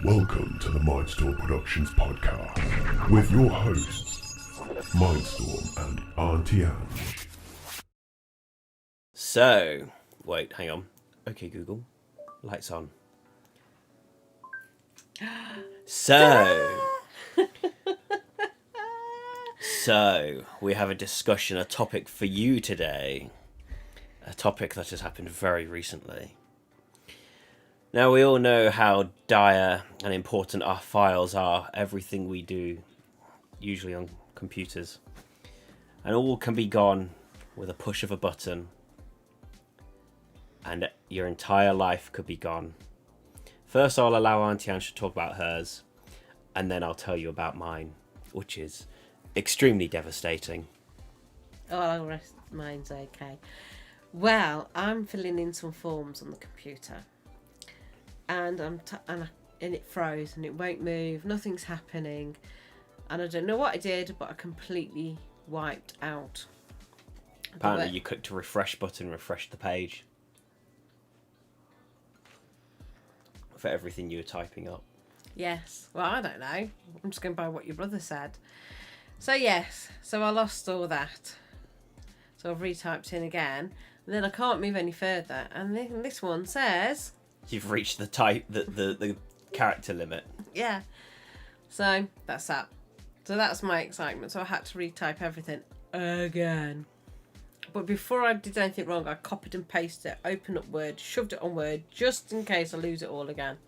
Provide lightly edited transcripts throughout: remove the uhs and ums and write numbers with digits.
Welcome to the Mindstorm Productions podcast with your hosts, Mindstorm and Auntie Ange. So, wait, hang on. Okay, Google, lights on. So we have a discussion, a topic for you today. A topic that has happened very recently. Now, we all know how dire and important our files are, everything we do, usually on computers. And all can be gone with a push of a button. And your entire life could be gone. First, I'll allow Auntie Ange to talk about hers, and then I'll tell you about mine, which is extremely devastating. Oh, the rest mine's okay. Well, I'm filling in some forms on the computer, and and it froze and it won't move. Nothing's happening, and I don't know what I did, but I completely wiped out. Apparently, you clicked the refresh button, refresh the page for everything you were typing up. Yes. Well, I don't know. I'm just going by what your brother said. So yes. So I lost all that. So I've retyped in again. And then I can't move any further. And then this one says... You've reached the character limit. Yeah. So that's that. So that's my excitement. So I had to retype everything again. But before I did anything wrong, I copied and pasted it, opened up Word, shoved it on Word, just in case I lose it all again.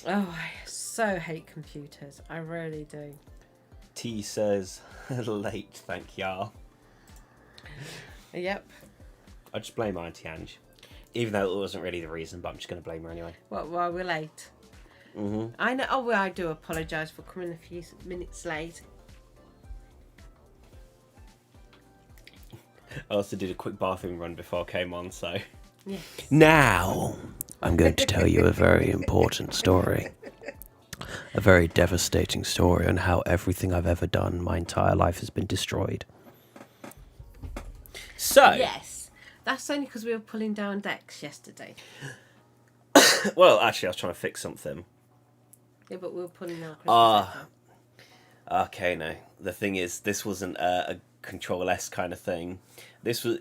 Oh, I so hate computers. I really do. T says, late, thank y'all. Yep. I just blame Auntie Ange. Even though it wasn't really the reason, but I'm just going to blame her anyway. Well, we're late. Mm-hmm. I know. Oh, well, I do apologise for coming a few minutes late. I also did a quick bathroom run before I came on, so... Yes. Now, I'm going to tell you a very important story. A very devastating story on how everything I've ever done, my entire life, has been destroyed. So... Yes. That's only because we were pulling down decks yesterday. Well, actually, I was trying to fix something. Yeah, but we were pulling down Christmas decks. Okay, no. The thing is, this wasn't a Control-S kind of thing. This was...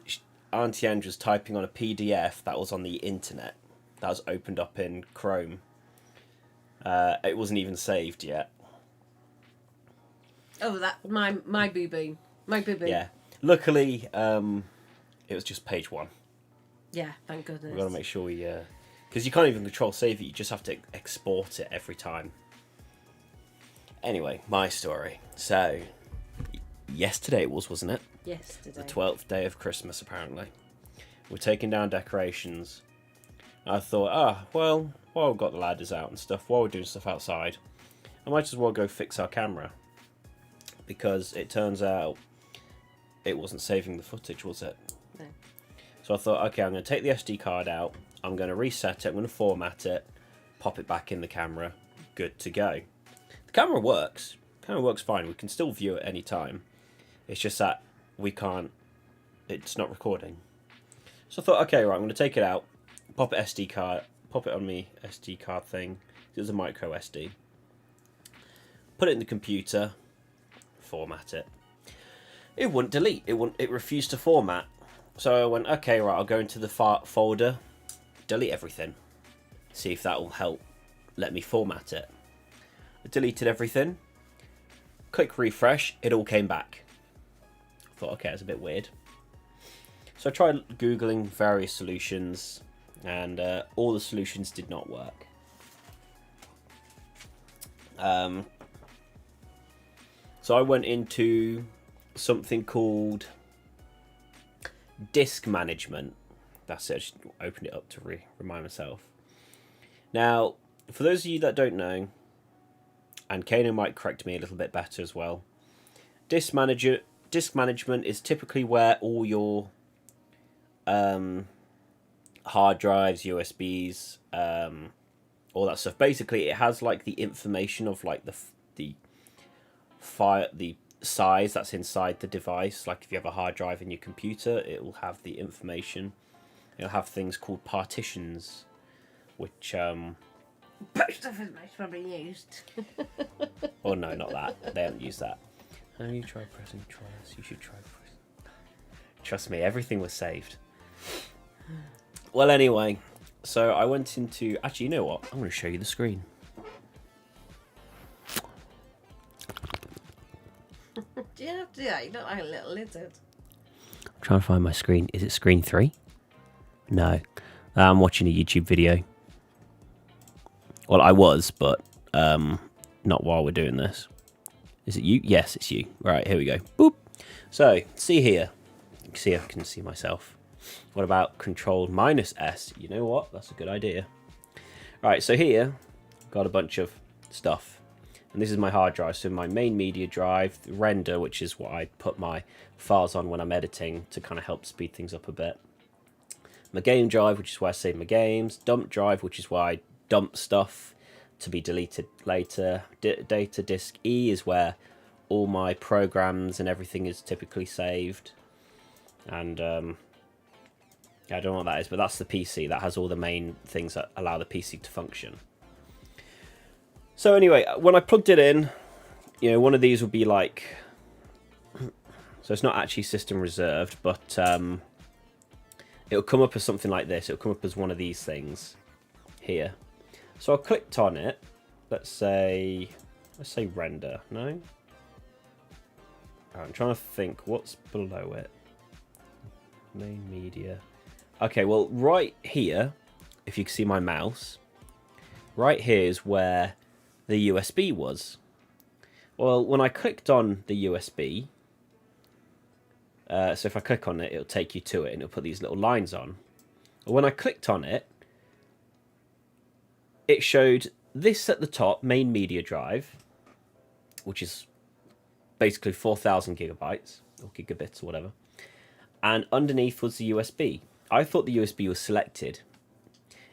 Auntie Ange was typing on a PDF that was on the internet. That was opened up in Chrome. It wasn't even saved yet. Oh, that my boo-boo. My boo-boo. Yeah. Luckily, it was just page 1. Yeah, thank goodness. We've got to make sure we... Because you can't even Control-save it, you just have to export it every time. Anyway, my story. So, yesterday it was, wasn't it? Yesterday. The 12th day of Christmas, apparently. We're taking down decorations. I thought, well, while we've got the ladders out and stuff, while we're doing stuff outside, I might as well go fix our camera. Because it turns out it wasn't saving the footage, was it? No. So I thought, okay, I'm going to take the SD card out, I'm going to reset it, I'm going to format it, pop it back in the camera, good to go. The camera works. The camera works fine. We can still view it any time. It's just that we can't, it's not recording. So I thought, okay, right, I'm going to take it out, pop it on me SD card thing. It was a micro SD. Put it in the computer, format it. It wouldn't delete. It refused to format. So I went, okay, right, I'll go into the folder, delete everything. See if that will help let me format it. I deleted everything. Click refresh, it all came back. I thought, okay, that's a bit weird. So I tried Googling various solutions, and all the solutions did not work. So I went into something called disk management. That's it. I just opened it up to remind myself. Now, for those of you that don't know, and Kano might correct me a little bit better as well, disk management is typically where all your hard drives, USBs, all that stuff. Basically, it has like the information of like the size that's inside the device. Like if you have a hard drive in your computer, it will have the information. It'll have things called partitions, which Post office most probably used. Oh no, not that. They haven't used that. Have you tried pressing twice? You should try pressing. Trust me, everything was saved. Well, anyway, so I went into... Actually, you know what? I'm going to show you the screen. Do you have to do that? You look like a little lizard. I'm trying to find my screen. Is it screen 3? No. I'm watching a YouTube video. Well, I was, but not while we're doing this. Is it you? Yes, it's you. Right, here we go. Boop. So, see here. You can see I can see myself. What about Control -S? You know what? That's a good idea. Right, so here, got a bunch of stuff. And this is my hard drive. So my main media drive, render, which is what I put my files on when I'm editing to kind of help speed things up a bit. My game drive, which is where I save my games. Dump drive, which is where I dump stuff to be deleted later. Data disk E is where all my programs and everything is typically saved. And I don't know what that is, but that's the PC. That has all the main things that allow the PC to function. So anyway, when I plugged it in, you know, one of these would be like... So it's not actually system reserved, but it'll come up as something like this. It'll come up as one of these things here. So I clicked on it. Let's say render. No? I'm trying to think what's below it. Main media. Okay, well, right here, if you can see my mouse, right here is where the USB was. Well, when I clicked on the USB, so if I click on it, it'll take you to it and it'll put these little lines on. But when I clicked on it, it showed this at the top, main media drive, which is basically 4,000 gigabytes or gigabits or whatever. And underneath was the USB. I thought the USB was selected.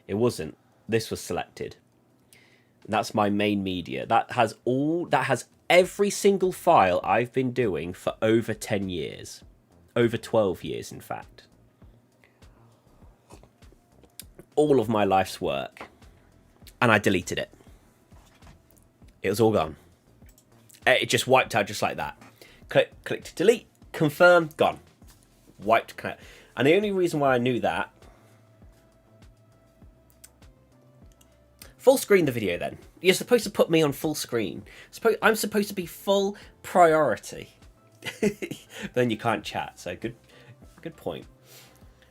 It wasn't. This was selected. That's my main media. That has every single file I've been doing for over 10 years. Over 12 years, in fact. All of my life's work. And I deleted it. It was all gone. It just wiped out just like that. Click to delete, confirm, gone. Wiped. And the only reason why I knew that... Full screen the video then. You're supposed to put me on full screen. I'm supposed to be full priority. Then you can't chat. So good point.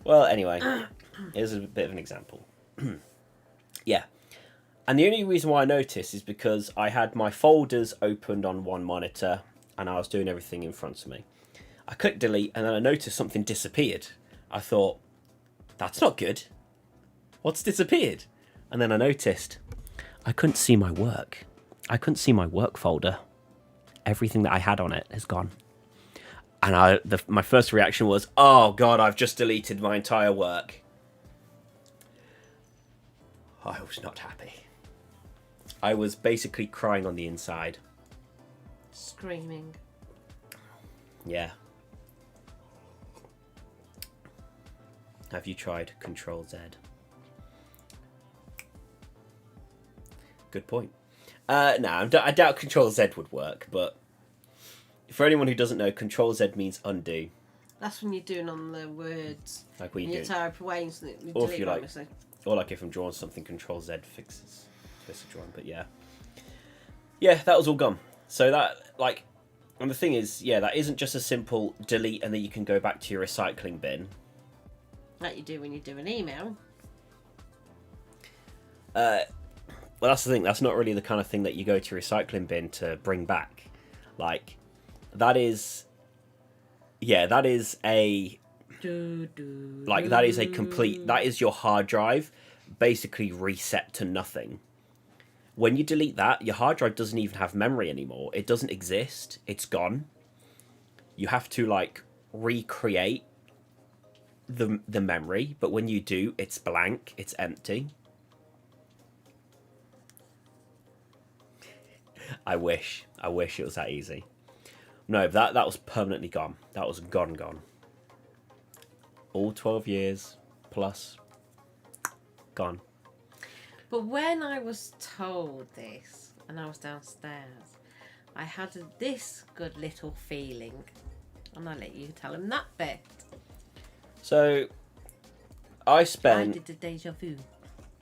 Well, anyway, here's a bit of an example. Yeah. And the only reason why I noticed is because I had my folders opened on one monitor and I was doing everything in front of me. I clicked delete and then I noticed something disappeared. I thought, that's not good. What's disappeared? And then I noticed I couldn't see my work. I couldn't see my work folder. Everything that I had on it is gone. And my first reaction was, oh God, I've just deleted my entire work. I was not happy. I was basically crying on the inside. Screaming. Yeah. Have you tried Control Z? Good point. No, I doubt Control Z would work, but for anyone who doesn't know, Control Z means undo. That's when you're doing on the words. Like when you do. type away and something. Or if you like, or like if I'm drawing something, Control Z fixes the drawing. But yeah, that was all gone. So that and the thing is, that isn't just a simple delete and then you can go back to your recycling bin. Like you do when you do an email. Well, that's the thing. That's not really the kind of thing that you go to your recycling bin to bring back. Like, that is a... Like, that is a complete... That is your hard drive basically reset to nothing. When you delete that, your hard drive doesn't even have memory anymore. It doesn't exist. It's gone. You have to, recreate the memory. But when you do, it's blank. It's empty. I wish it was that easy. No, that was permanently gone. That was gone. All 12 years plus gone. But when I was told this, and I was downstairs, I had this good little feeling. And I'll let you tell him that bit. So, I spent did the deja vu.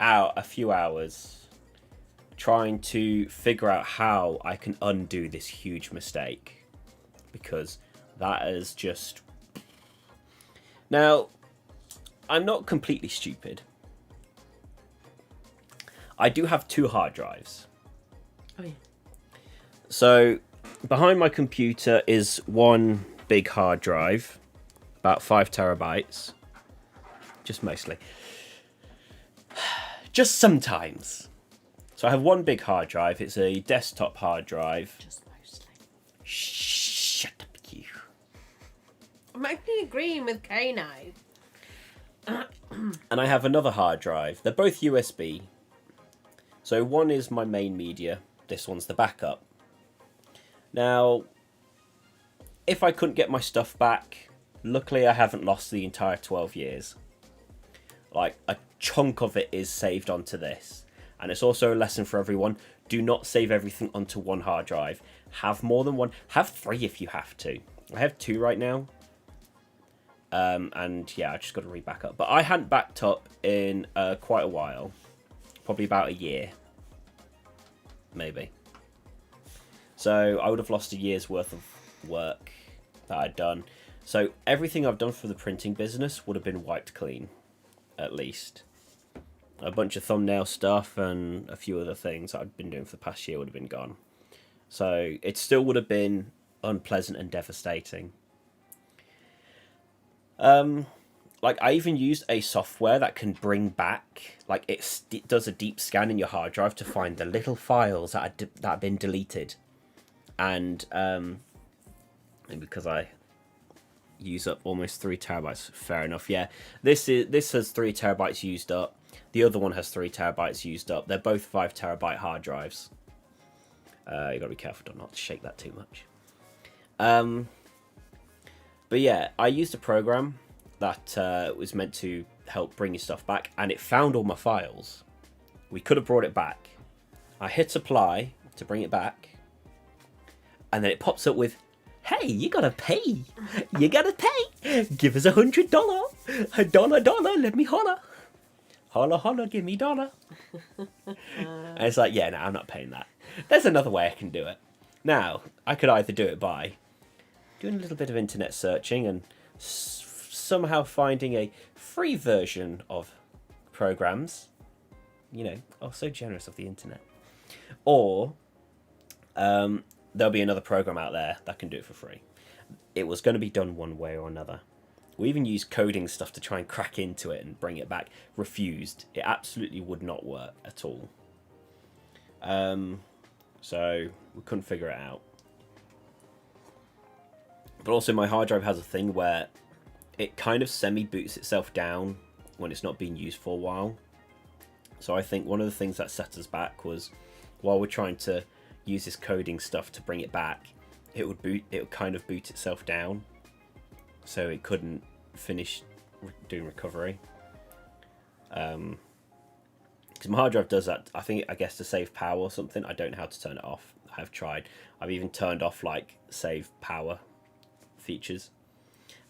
a few hours trying to figure out how I can undo this huge mistake. Because that is just... Now, I'm not completely stupid. I do have 2 hard drives. Oh, yeah. So, behind my computer is one big hard drive, about 5 terabytes. Just mostly. Just sometimes. So I have one big hard drive. It's a desktop hard drive. Just mostly. Shut up, you. I'm actually agreeing with Kay now. And I have another hard drive. They're both USB. So one is my main media. This one's the backup. Now, if I couldn't get my stuff back, luckily I haven't lost the entire 12 years. Like, a chunk of it is saved onto this. And it's also a lesson for everyone. Do not save everything onto one hard drive. Have more than one. Have 3 if you have to. I have 2 right now. And yeah, I just got to re-back up. But I hadn't backed up in quite a while. Probably about a year. Maybe. So I would have lost a year's worth of work that I'd done. So everything I've done for the printing business would have been wiped clean. At least. A bunch of thumbnail stuff and a few other things I'd been doing for the past year would have been gone. So it still would have been unpleasant and devastating. Like, I even used a software that can bring back, like, it does a deep scan in your hard drive to find the little files that have been deleted. And because I use up almost 3 terabytes, fair enough, yeah. This has 3 terabytes used up. The other one has 3 terabytes used up. They're both 5 terabyte hard drives. You gotta be careful not to shake that too much. But yeah, I used a program that was meant to help bring your stuff back, and it found all my files. We could have brought it back. I hit apply to bring it back, and then it pops up with, "Hey, you gotta pay. You gotta pay. Give us $100. $1, let me holler. Holler, holler, give me $1." And it's like, yeah, no, I'm not paying that. There's another way I can do it. Now, I could either do it by doing a little bit of internet searching and somehow finding a free version of programs. You know, oh, so generous of the internet. Or there'll be another program out there that can do it for free. It was going to be done one way or another. We even used coding stuff to try and crack into it and bring it back. Refused. It absolutely would not work at all. So we couldn't figure it out. But also my hard drive has a thing where it kind of semi-boots itself down when it's not being used for a while. So I think one of the things that set us back was, while we're trying to use this coding stuff to bring it back, it would kind of boot itself down. So it couldn't finish doing recovery. Because my hard drive does that, I guess to save power or something. I don't know how to turn it off. I have tried. I've even turned off like save power features.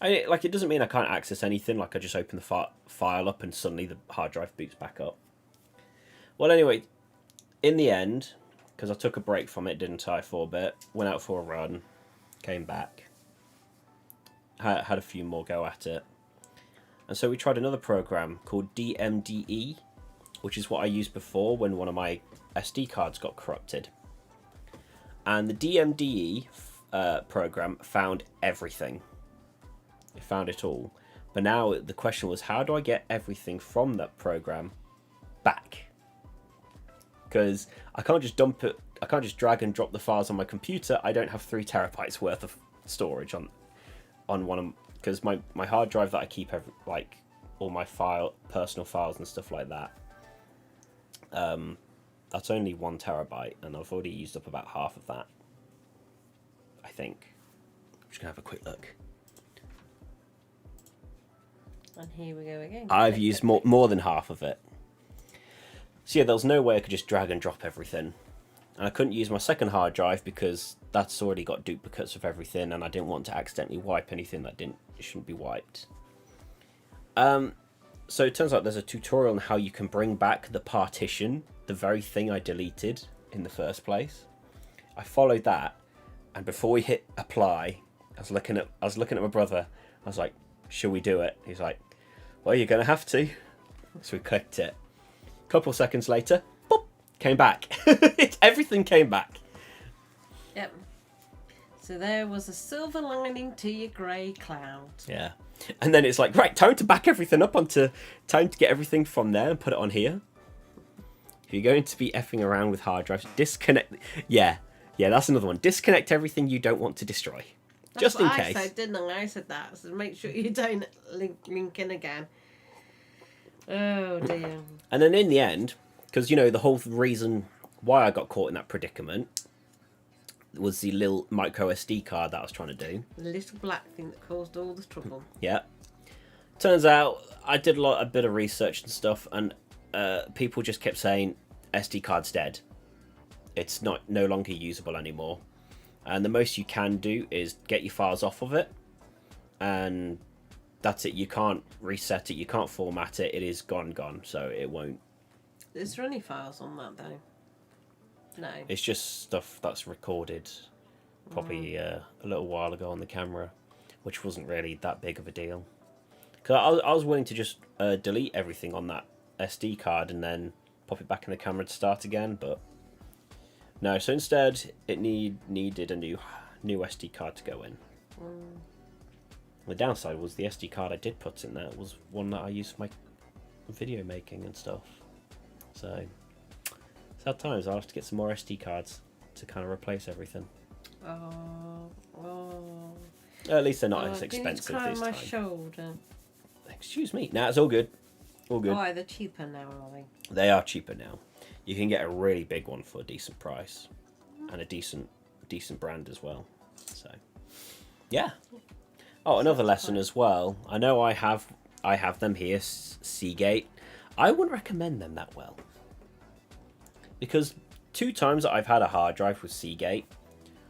It doesn't mean I can't access anything. Like, I just open the file up and suddenly the hard drive boots back up. Well, anyway, in the end, because I took a break from it, didn't I, for a bit, went out for a run, came back, had a few more go at it. And so we tried another program called DMDE, which is what I used before when one of my SD cards got corrupted. And the DMDE program found everything. It found it all. But now the question was, how do I get everything from that program back? Because I can't just dump it. I can't just drag and drop the files on my computer. I don't have 3 terabytes worth of storage on one of, because my hard drive that I keep all my personal files and stuff like that. That's only 1 terabyte, and I've already used up about half of that. I think. I'm just gonna have a quick look. And here we go again. I've used more than half of it. So yeah, there was no way I could just drag and drop everything. And I couldn't use my second hard drive because that's already got duplicates of everything, and I didn't want to accidentally wipe anything that shouldn't be wiped. So it turns out there's a tutorial on how you can bring back the partition, the very thing I deleted in the first place. I followed that, and before we hit apply, I was looking at my brother. I was like, "Should we do it?" He's like, "Well, you're gonna have to." So we clicked it. A couple seconds later, boop, came back. Everything came back. Yep. So there was a silver lining to your grey cloud. Yeah. And then it's like, right, time to back everything up time to get everything from there and put it on here. If you're going to be effing around with hard drives, disconnect. Yeah, that's another one. Disconnect everything you don't want to destroy. That's just in what case. I said, didn't I? I said that. So make sure you don't link in again. Oh dear. And then in the end, because the whole reason why I got caught in that predicament was the little micro SD card that I was trying to do. The little black thing that caused all the trouble. Yeah. Turns out I did a bit of research and stuff, and people just kept saying SD card's dead. It's no longer usable anymore. And the most you can do is get your files off of it, and that's it. You can't reset it, you can't format it. It is gone, so it won't. Is there any files on that though? No. It's just stuff that's recorded probably a little while ago on the camera, which wasn't really that big of a deal. Because I was willing to just delete everything on that SD card and then pop it back in the camera to start again, but no. So instead, it needed a new SD card to go in. The downside was the SD card I did put in there was one that I used for my video making and stuff. So sad times. I'll have to get some more SD cards to kind of replace everything. Oh. At least they're not as expensive this this my time. shoulder. Excuse me. Nah, it's all good. All good. Why, they're cheaper now, are they? They are cheaper now. You can get a really big one for a decent price, and a decent brand as well. So, yeah. Oh, another lesson as well. I know I have them here, Seagate. I wouldn't recommend them that well. Because 2 times that I've had a hard drive with Seagate,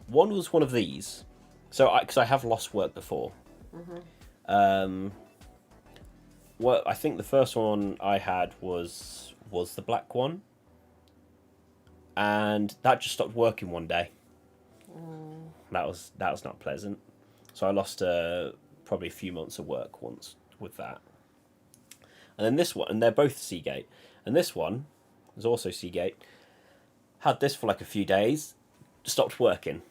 one was one of these. So, because I have lost work before. Well, I think the first one I had was the black one, and that just stopped working one day. That was not pleasant. So I lost probably a few months of work once with that. And then this one, and they're both Seagate, and this one was also Seagate. Had this for like a few days, stopped working.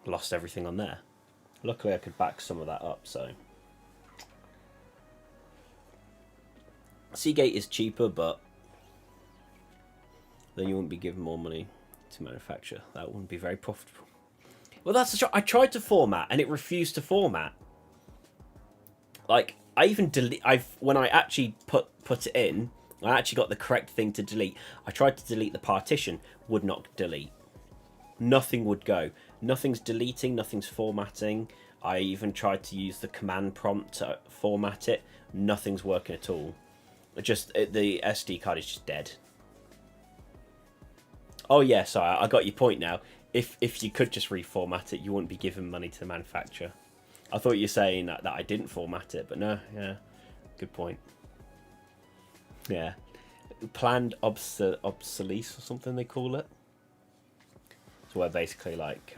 Lost everything on there. Luckily, I could back some of that up. So Seagate is cheaper, but then you wouldn't be given more money to manufacture. That wouldn't be very profitable. Well, that's the trouble. I tried to format and it refused to format. Like I even when I actually put it in, I actually got the correct thing to delete. I tried to delete the partition, would not delete. Nothing would go. Nothing's deleting, nothing's formatting. I even tried to use the command prompt to format it. Nothing's working at all. The SD card is just dead. Oh yeah, sorry, I got your point now. If you could just reformat it, you wouldn't be giving money to the manufacturer. I thought you were saying that I didn't format it, but no, yeah, good point. Yeah, planned obsolete or something they call it. So where basically like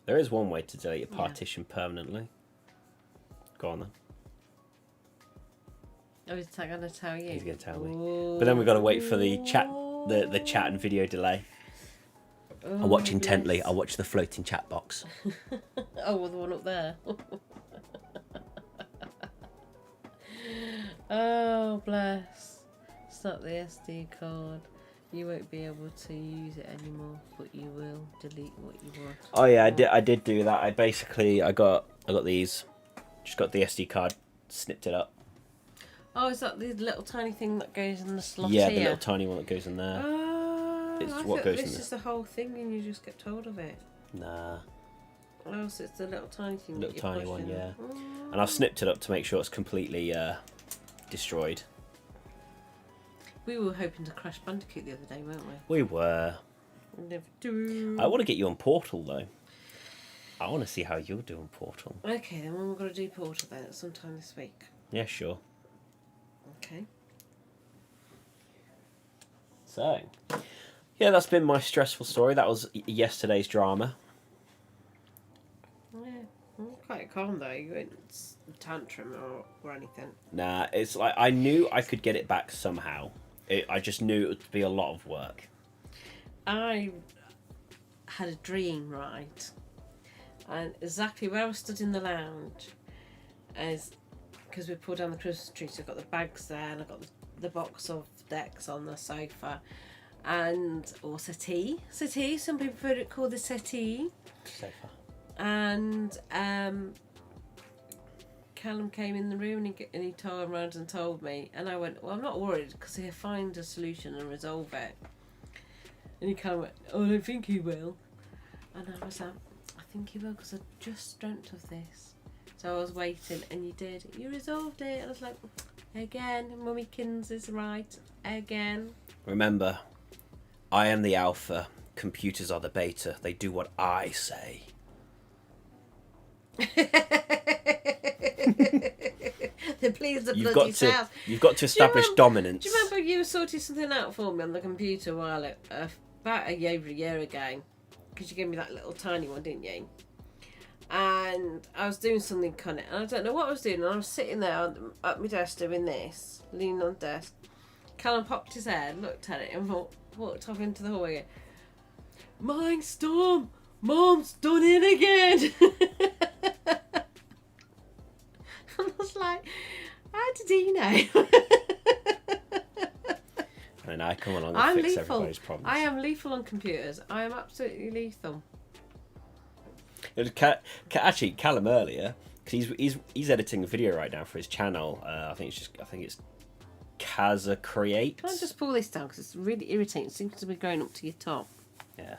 there is one way to delete a partition permanently. Go on then. Oh, is that going to tell you? He's going to tell me. Ooh. But then we've got to wait for the chat, the chat and video delay. Oh, I'll watch intently. bless. I'll watch the floating chat box. Oh, well, the one up there. Oh, bless. It's not the SD card. You won't be able to use it anymore, but you will delete what you want. Oh yeah, I did do that. I got these. Just got the SD card, snipped it up. Oh, is that the little tiny thing that goes in the slot Yeah, here? the little tiny one that goes in there. It's I what thought goes in this there. is the whole thing and you just get told of it. Nah, Oh, so it's the little tiny thing. little that tiny you one, push in. yeah. And I've snipped it up to make sure it's completely destroyed. We were hoping to Crash Bandicoot the other day, weren't we? We were. Never do. I want to get you on Portal, though. I want to see how you're doing Portal. Okay, then when we're going to do Portal then, at some time this week. Yeah, sure. Okay. So, yeah, that's been my stressful story. That was yesterday's drama. Yeah, quite calm though. You weren't tantrum or anything. Nah, it's like I knew I could get it back somehow. I just knew it would be a lot of work. I had a dream, right? And exactly where I was stood in the lounge, as because we pulled down the Christmas tree, so I've got the bags there, and I've got the box of decks on the sofa, or settee. Some people prefer it called the settee. Sofa. And Callum came in the room and he turned around and told me, and I went, well, I'm not worried because he'll find a solution and resolve it. And he kind of went, oh, I don't think he will. And I was like, I think he will because I just dreamt of this. So I was waiting, and you did. You resolved it. I was like, again, Mummykins is right. Again. Remember, I am the alpha. Computers are the beta. They do what I say. They please the You've bloody got to. sounds. You've got to establish dominance. Do you remember you sorted something out for me on the computer about over a year ago? Because you gave me that little tiny one, didn't you? And I was doing something on it, and I don't know what I was doing. And I was sitting there at my desk doing this, leaning on the desk. Callum popped his head, looked at it, and walked off into the hallway. Mindstorm, Mom's done it again. And I was like, how did he know? And I come along and I'm fix lethal. everybody's problems. I am lethal on computers. I am absolutely lethal. Actually, Callum earlier, because he's editing a video right now for his channel. I think it's Kaza Creates. Can I just pull this down because it's really irritating. It seems to be going up to your top. Yeah,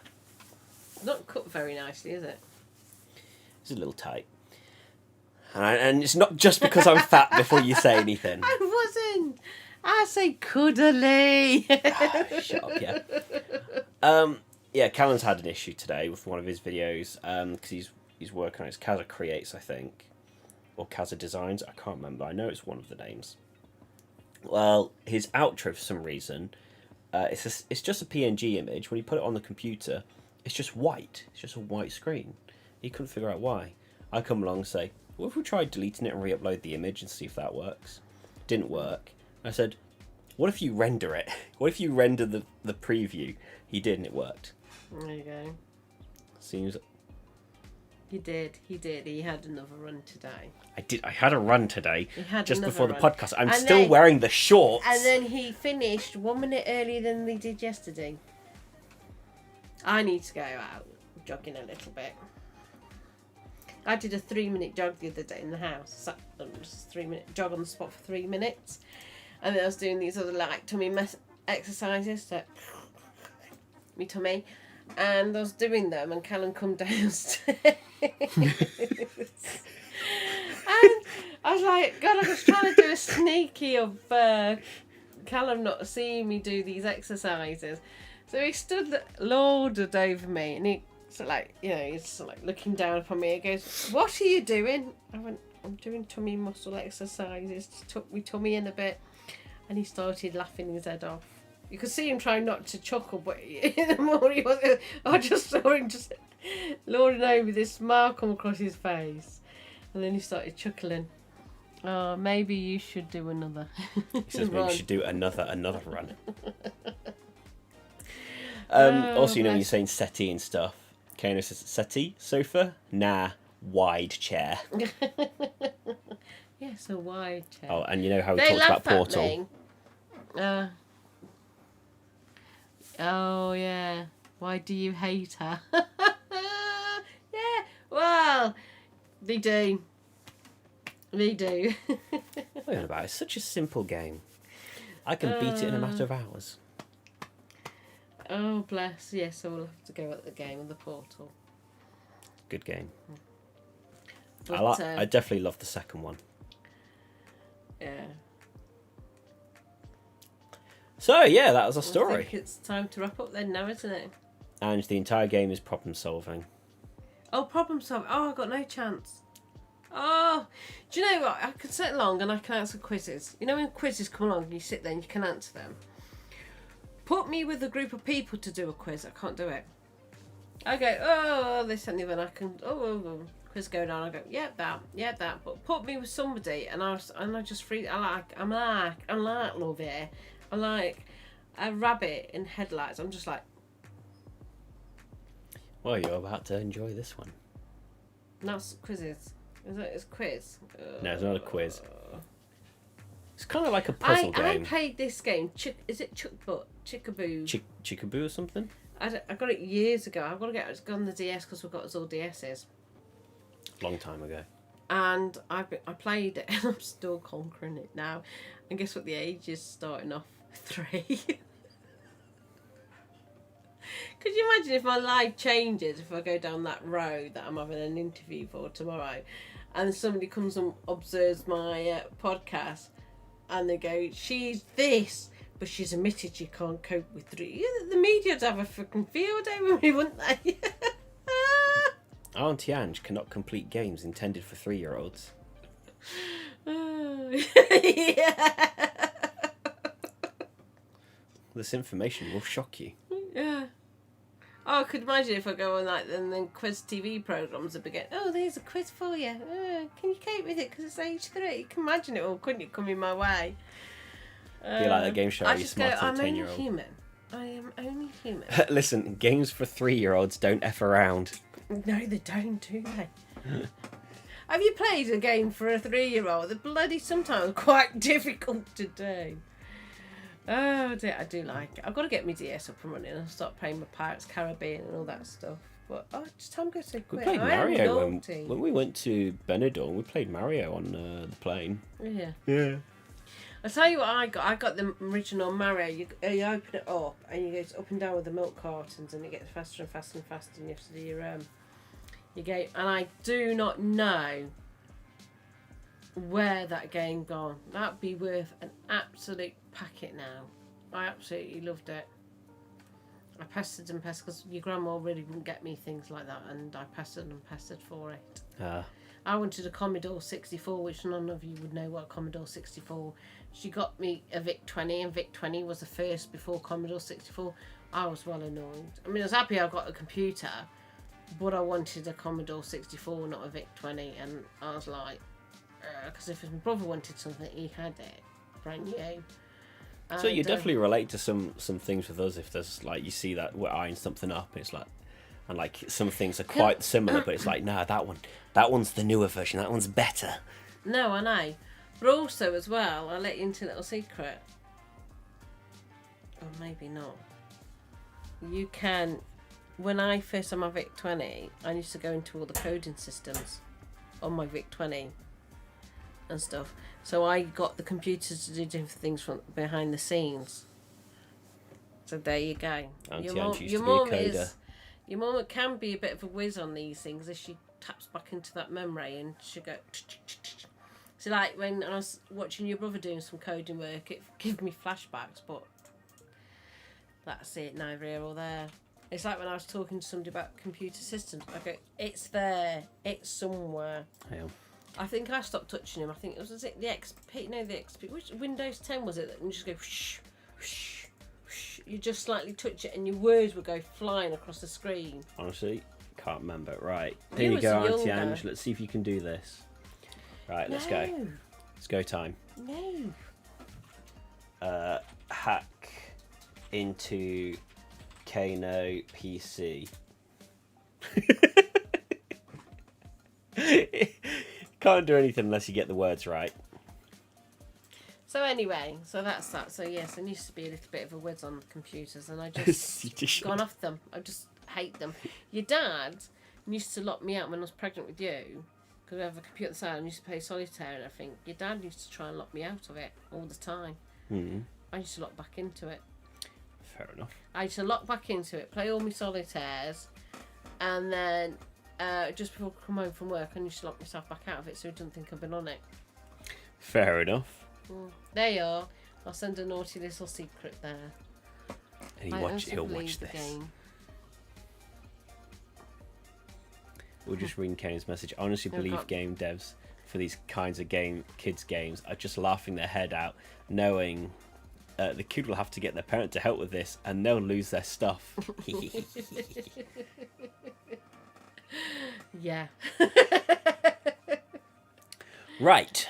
Not cut very nicely, is it? it's a little tight. And it's not just because I'm fat before you say anything. I wasn't. I say cuddly. Shut up, yeah. Yeah, Callum's had an issue today with one of his videos because he's working on his Kaza Creates, I think, or Kaza Designs. I can't remember. I know it's one of the names. Well, his outro for some reason, it's just a PNG image. When you put it on the computer, it's just white. It's just a white screen. He couldn't figure out why. I come along and say, what if we tried deleting it and re-upload the image and see if that works? Didn't work. I said, what if you render it? What if you render the preview? He did, and it worked. There you go. Seems... He did. He had another run today. I had a run today, just before the run. podcast. I'm still wearing the shorts. And then he finished 1 minute earlier than they did yesterday. I need to go out jogging a little bit. I did a 3-minute jog the other day in the house. Just 3-minute jog on the spot for 3 minutes. And then I was doing these other tummy exercises to me tummy. And I was doing them, and Callum come downstairs. And I was like, God, I was trying to do a sneaky of Callum not seeing me do these exercises. So he stood lorded over me, and he he's sort of like looking down upon me. He goes, "What are you doing?" I went, "I'm doing tummy muscle exercises to tuck my tummy in a bit." And he started laughing his head off. You could see him trying not to chuckle, but the more he was, I just saw him just lording over with this smile come across his face. And then he started chuckling. Oh, maybe you should do another. He says maybe you should do another run. Oh, also, you know, when you're saying settee and stuff, Kano says, settee? Sofa? Nah, wide chair. Yes, a wide chair. Oh, and you know how we They talked about laugh at Portal? me. Oh, yeah. Why do you hate her? Yeah, well, they do. They do. What are you on about? It's such a simple game. I can beat it in a matter of hours. Oh, bless. Yes, so we'll have to go at the game of the Portal. Good game. But, I definitely love the second one. Yeah. So yeah, that was our I story. think it's time to wrap up then now, isn't it? And the entire game is problem solving. Oh, problem solving. Oh, I got no chance. Oh, do you know what? I can sit along and I can answer quizzes. You know when quizzes come along and you sit there and you can answer them? Put me with a group of people to do a quiz. I can't do it. I go, oh, this and the other. And I can, quiz going on. I go, yeah, that. But put me with somebody and I just freeze. I'm like, love it. I'm like a rabbit in headlights. I'm just like. Well, you're about to enjoy this one. No, it's quizzes. It's quiz. No, it's not a quiz. It's kind of like a puzzle game. I played this game. Is it Chickaboo? Chickaboo or something? I got it years ago. I've got to get it on the DS because we've got us all DSs. Long time ago. And I played it and I'm still conquering it now. And guess what the age is starting off? 3. Could you imagine if my life changes if I go down that road that I'm having an interview for tomorrow and somebody comes and observes my podcast and they go, she's this, but she's admitted she can't cope with 3. The media'd have a fucking field day with me, wouldn't they? Auntie Ange cannot complete games intended for 3-year-olds. Yeah. This information will shock you. Yeah. Oh, I could imagine if I go on like and then quiz TV programs would begin. Oh, there's a quiz for you. Can you cope with it because it's age 3? You can imagine it all, couldn't you? Coming my way. Be like that game show. Are you smarter than a 10-year-old? I'm only human. I am only human. Listen, games for 3-year-olds don't F around. No, they don't, do they? Have you played a game for a 3-year-old? They're bloody sometimes quite difficult to do. Oh dear, I do like it. I've got to get my DS up and running and start playing my Pirates Caribbean and all that stuff. But just time goes so quick. We played Mario when we went to Benidorm. We played Mario on the plane. Yeah. Yeah. I'll tell you what I got. I got the original Mario. You open it up and you go up and down with the milk cartons and it gets faster and faster and faster and you have to do your game. And I do not know where that game gone. That'd be worth an absolute packet now. I absolutely loved it. I pestered and pestered because your grandma really wouldn't get me things like that, and I pestered and pestered for it. I wanted a Commodore 64, which none of you would know what Commodore 64. She got me a VIC-20, and VIC-20 was the first before Commodore 64. I was well annoyed. I mean, I was happy I got a computer, but I wanted a Commodore 64, not a VIC-20, and I was like, because if my brother wanted something, he had it brand new. So you definitely relate to some things with us. If there's like you see that we're eyeing something up, it's like, and like some things are quite similar, but it's like, nah, that one's the newer version. That one's better. No, I know, but also as well, I'll let you into a little secret, or maybe not. You can. When I first had my VIC-20, I used to go into all the coding systems on my VIC-20 and stuff. So I got the computers to do different things from behind the scenes. So there you go. Your mum can be a bit of a whiz on these things as she taps back into that memory and she go. So like when I was watching your brother doing some coding work, it gave me flashbacks. But that's it, neither here or there. It's like when I was talking to somebody about computer systems. I go, it's there, it's somewhere. Yeah. I think I stopped touching him. I think was it the XP? No, the XP. Which Windows 10 was it? And you just go whoosh, whoosh, whoosh. You just slightly touch it, and your words would go flying across the screen. Honestly, can't remember. Right, here you go, Auntie Ange. Let's see if you can do this. Right, let's go. It's go time. No. Hack into Kano PC. Can't do anything unless you get the words right. So anyway, so that's that. So yes, I used to be a little bit of a whiz on computers, and I just gone off them. I just hate them. Your dad used to lock me out when I was pregnant with you, because we have a computer side and used to play solitaire and everything. Your dad used to try and lock me out of it all the time. Mm-hmm. I used to lock back into it. Fair enough. I used to lock back into it, play all my solitaires, and then just before I come home from work, I used to lock myself back out of it so he didn't think I'd been on it. Fair enough. There you are. I'll send a naughty little secret there. And he'll watch this. Game. We'll just read Kane's message. I honestly believe game devs for these kinds of kids games are just laughing their head out, knowing the kid will have to get their parent to help with this, and they'll lose their stuff. Yeah. Right.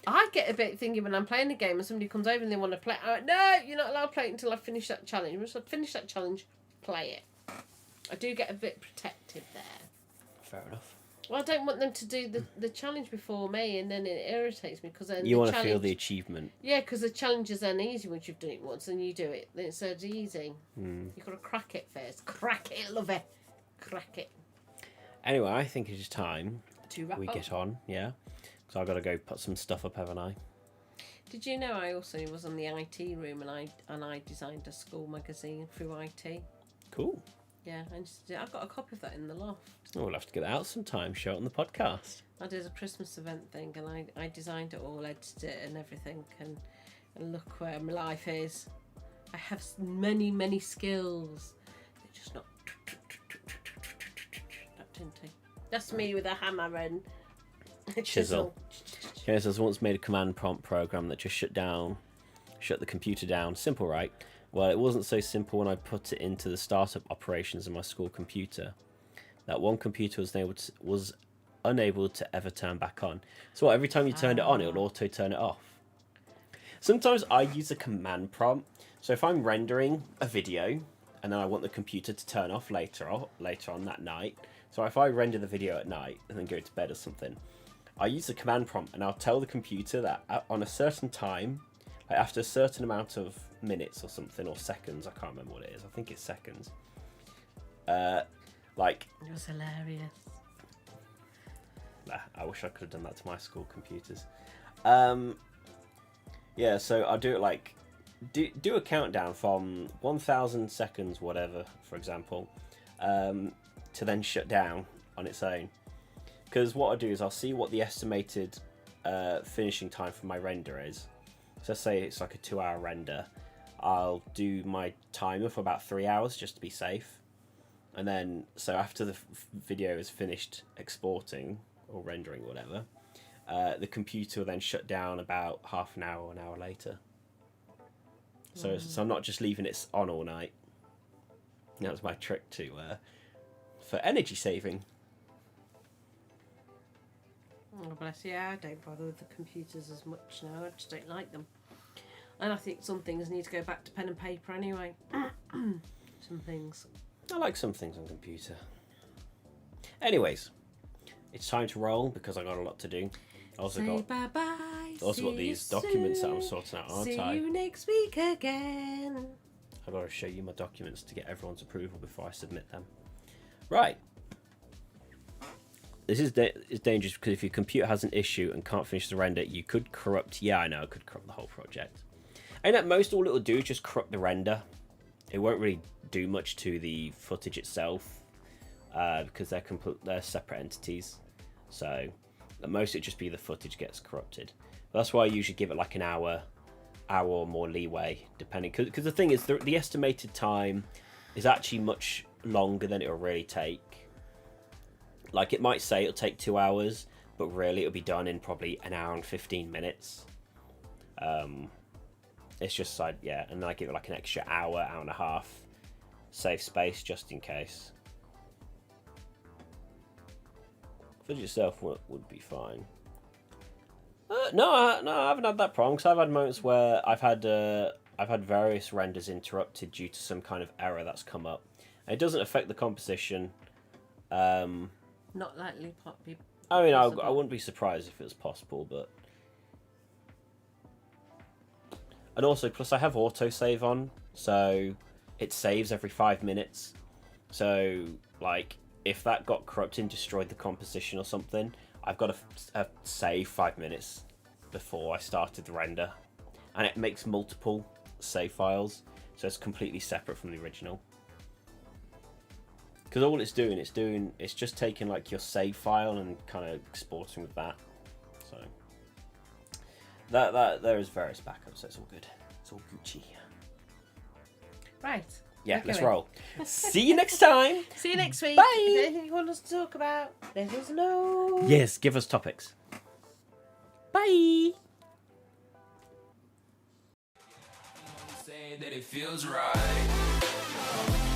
I get a bit thinking when I'm playing a game and somebody comes over and they want to play. I'm like, no, you're not allowed to play it until I finish that challenge. Once I finish that challenge, play it. I do get a bit protective there. Fair enough. Well, I don't want them to do the challenge before me, and then it irritates me because then you want to feel the achievement. Yeah, because the challenge is then easy once you've done it once, and you do it. Then it's so easy. You've got to crack it first. Crack it, love it. Crack it. Anyway, I think it's time To wrap we up. get on. Yeah. So I've got to go put some stuff up, haven't I? Did you know I also was in the IT room and I designed a school magazine through IT? Cool. Yeah, I've got a copy of that in the loft. Oh, we'll have to get that out sometime. Show it on the podcast. I did a Christmas event thing and I designed it all, edited it and everything, and look where my life is. I have many, many skills. They're just not that tinty. That's me with a hammer and a chisel. Okay, so I once made a command prompt program that just shut the computer down. Simple, right? Well, it wasn't so simple when I put it into the startup operations of my school computer. That one computer was unable to ever turn back on. So every time you turned it on, it would auto turn it off. Sometimes I use a command prompt. So if I'm rendering a video and then I want the computer to turn off later on that night. So if I render the video at night and then go to bed or something, I use the command prompt and I'll tell the computer that on a certain time, like after a certain amount of minutes or something, or seconds, I can't remember what it is. I think it's seconds. Like It was hilarious. I wish I could have done that to my school computers. Yeah, so I'll do it like do a countdown from 1,000 seconds, whatever, for example, to then shut down on its own. Because what I do is I'll see what the estimated finishing time for my render is. So let's say it's like a 2-hour render. I'll do my timer for about 3 hours just to be safe. And then, so after the video is finished exporting or rendering, whatever, the computer will then shut down about half an hour or an hour later. So I'm not just leaving it on all night. That's my trick for energy saving. Oh, bless you. I don't bother with the computers as much now. I just don't like them. And I think some things need to go back to pen and paper anyway. Some things. I like some things on computer. Anyways, it's time to roll because I got a lot to do. Also got these documents that I'm sorting out, aren't I? See you next week again. I've got to show you my documents to get everyone's approval before I submit them. Right. This is dangerous because if your computer has an issue and can't finish the render, you could corrupt. Yeah, I know, it could corrupt the whole project. And at most, all it will do is just corrupt the render. It won't really do much to the footage itself because they're separate entities. So at most, it just be the footage gets corrupted. But that's why I usually give it like an hour or more leeway, depending. Because the thing is, the estimated time is actually much longer than it will really take. Like, it might say it'll take 2 hours, but really it'll be done in probably an hour and 15 minutes. It's just like, yeah, and then I give it like an extra hour and a half, save space just in case. Footage itself would be fine. No, I haven't had that problem, because I've had moments where I've had various renders interrupted due to some kind of error that's come up. And it doesn't affect the composition. Not likely be I mean, I possible. wouldn't be surprised if it was possible, but... And also, plus I have autosave on, so it saves every 5 minutes. So, like, if that got corrupted and destroyed the composition or something, I've got to save 5 minutes before I started the render. And it makes multiple save files, so it's completely separate from the original. Because all it's just taking like your save file and kind of exporting with that. So that there is various backups, so it's all good. It's all Gucci. Right. Yeah, Okay, let's then. roll. See you next time. See you next week. Bye. If there's anything you want us to talk about, let us know. Yes, give us topics. Bye. Saying that it feels right.